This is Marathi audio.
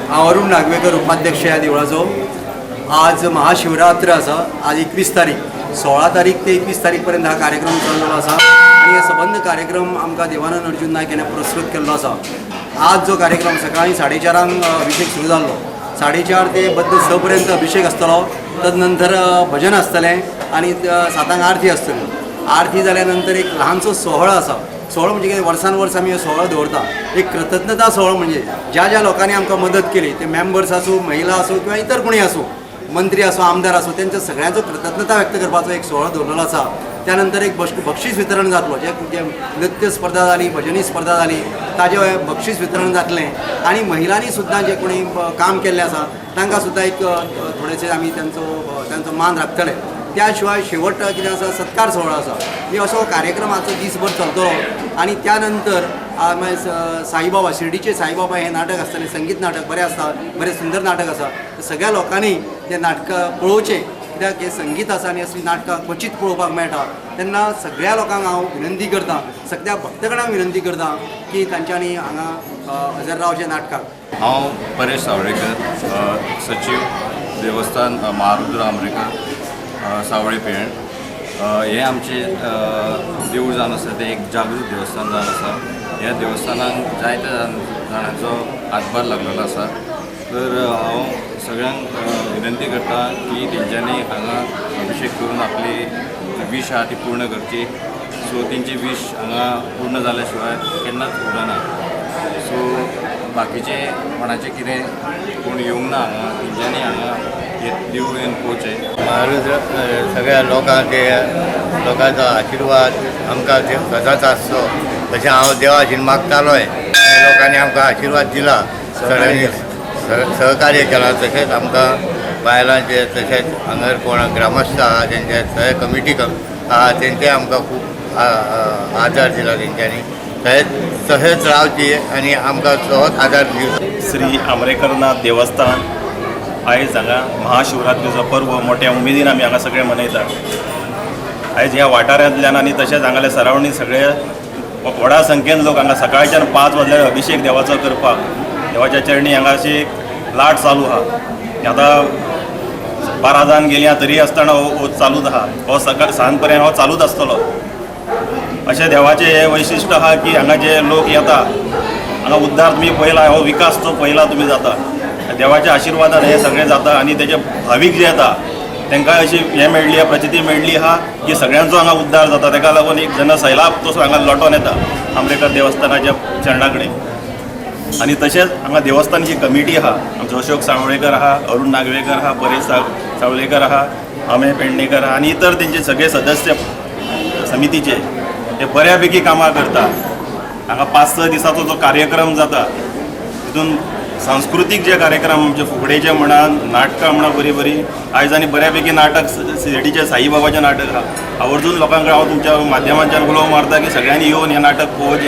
हांव अरुण नागवेकर उपाध्यक्ष ह्या देवळाचो. आज महाशिवरात्र आसा. आज 21 तारीख, 16 तारीख ते 21 तारीख पर्यंत हा कार्यक्रम चल्लेलो आसा आणि हे सबंद कार्यक्रम आमकां देवानंद अर्जुन नायक याने पुरस्कृत केल्लो आसा. आज जो कार्यक्रम सकाळी 4:30 अभिषेक सुरू जाल्लो. 4:30 ते बद्द 6 पर्यंत अभिषेक आसतलो. तदनंतर भजन आसतलें आणि 7 आरती आसतली. आरती जाल्या नंतर एक ल्हानसो सोहळो आसा. सोहळो म्हणजे कितें, वर्सान वर्स आमी हो सोहळो दवरता. एक कृतज्ञता सोहळो म्हणजे ज्या ज्या लोकांनी आमकां मदत केली, ते मेंबर्स आसूं, महिला आसूं किंवा इतर कोणी आसूं, मंत्री आसूं, आमदार आसूं, त्यांच्या सगळ्यांचो कृतज्ञता व्यक्त करपाचो एक सोहळो दवरलेलो आसा. त्यानंतर एक बक्षीस वितरण जातलो. जे नृत्य स्पर्धा जाली, भजनी स्पर्धा जाली, ताजे बक्षीस वितरण जातलें. आणि महिलांनी सुद्दां जे कोणी काम केल्लें आसा तांकां सुद्दां एक थोडेशे आमी त्यांचो मान राखतले. त्या शिवाय शेवट कितें आसा, सत्कार सोहळो आसा. ही असो कार्यक्रम आजचो दिसभर चलतलो. आणि त्यानंतर साईबाबा, शिर्डीचे साईबाबा हे नाटक आसतलें, संगीत नाटक बरें आसता, बरें सुंदर नाटक आसा. सगळ्या लोकांनी ते नाटकां पळोवचें, कित्याक हे संगीत आसा आणि असली नाटकां क्वचित पळोवपाक मेळटा. तेन्ना सगळ्या लोकांक हांव विनंती करतां, सगळ्या भक्तगणांक विनंती करतां की तांच्यांनी हांगा हजर रावचें नाटकाक. हांव परेश सावळेकर, सचिव देवस्थान महारुद्र आमरेकर, सावळे पेण. हे आमचे देवूळ जावन आसा तें एक जागृत देवस्थान जावन आसा. ह्या देवस्थानाक जायत्या जाणांचो हातभार लागलेलो आसा. तर हांव सगळ्यांक विनंती करता की तेंच्यांनी हांगा अभिषेक करून आपली वीश आहा ती पूर्ण करची. सो तेंची वीश हांगा पूर्ण जाल्या शिवाय केन्नाच उरना. सो बाकीचे कोणाचें कितें कोण येवंक ना हांगा, तेंच्यांनी हांगा हे देवूळ येवन पळोवचें. महारुद्र सगळ्या लोकांचो आशिर्वाद आमकां सदांच आसचो तशें हांव देवाशीन मागतालोय. लोकांनी आमकां आशिर्वाद दिला, सगळ्यांनी सहकार्य केलां. तशेंच आमकां बायलांचे, तशेंच हांगर कोण ग्रामस्थ आहा तेंचे सगळे कमिटी आहा तेंचे आमकां खूब आदार दिला. तेंच्यांनी तशेंच रावची आनी आमकां तोच आदार दिवचो. श्री आमरेकरनाथ देवस्थान आयज हांगा महाशिवरात्रीचो पर्व मोठ्या उमेदीन आमी हांगा सगळे मनयतात. आयज ह्या वाठारांतल्यान आनी तशेंच हांगाले सरावंडींग सगळे व्हडा संख्येन लोक हांगा सकाळच्यान 5 वजल्यार अभिषेक देवाचो करपाक देवाच्या चरणी हांगा अशी लाट चालू आहा. आतां 12 जावन गेलीं तरी आसतना हो चालूच आहा. हो सकाळ सांज पर्यंत हो चालूच आसतलो. अशें देवाचें हें वैशिश्ट आहा की हांगा जे लोक येता हांगा उद्धार तुमी पळयला, हो विकास तो पळयला तुमी जाता. देवाच्या आशिर्वादान हे सगळें जाता आणि तेजे भावीक जे येता तांकां अशी हें मेळ्ळी, प्रचिती मेळ्ळी आहा की सगळ्यांचो हांगा उद्धार जाता. ताका लागून एक जनसैलाब तसो हांगा लोटोन येता आमरेकर देवस्थानाच्या चरणा कडेन. आणि तशेंच हांगा देवस्थानाची कमिटी आहा. आमचो अशोक सावळेकर आहा, अरुण नागवेकर आहा, परेश सावळेकर आहा, अमेय पेडणेकर आहा आणि इतर तेंचे सगळे सदस्य समितीचे ते बऱ्यापैकी कामां करता. हांगा 5-6 दिसाचो जो कार्यक्रम जाता तितून सांस्कृतीक जे कार्यक्रम आमचे फुगडेचे म्हणा, नाटकां म्हणा बरी आयज आनी बऱ्यापैकी नाटक शिर्डीचे साईबाबाचें नाटक आहा. आवर्जून लोकांक हांव तुमच्या माध्यमांच्यान उलोवंक मारता की सगळ्यांनी येवन हें नाटक पळोवचें.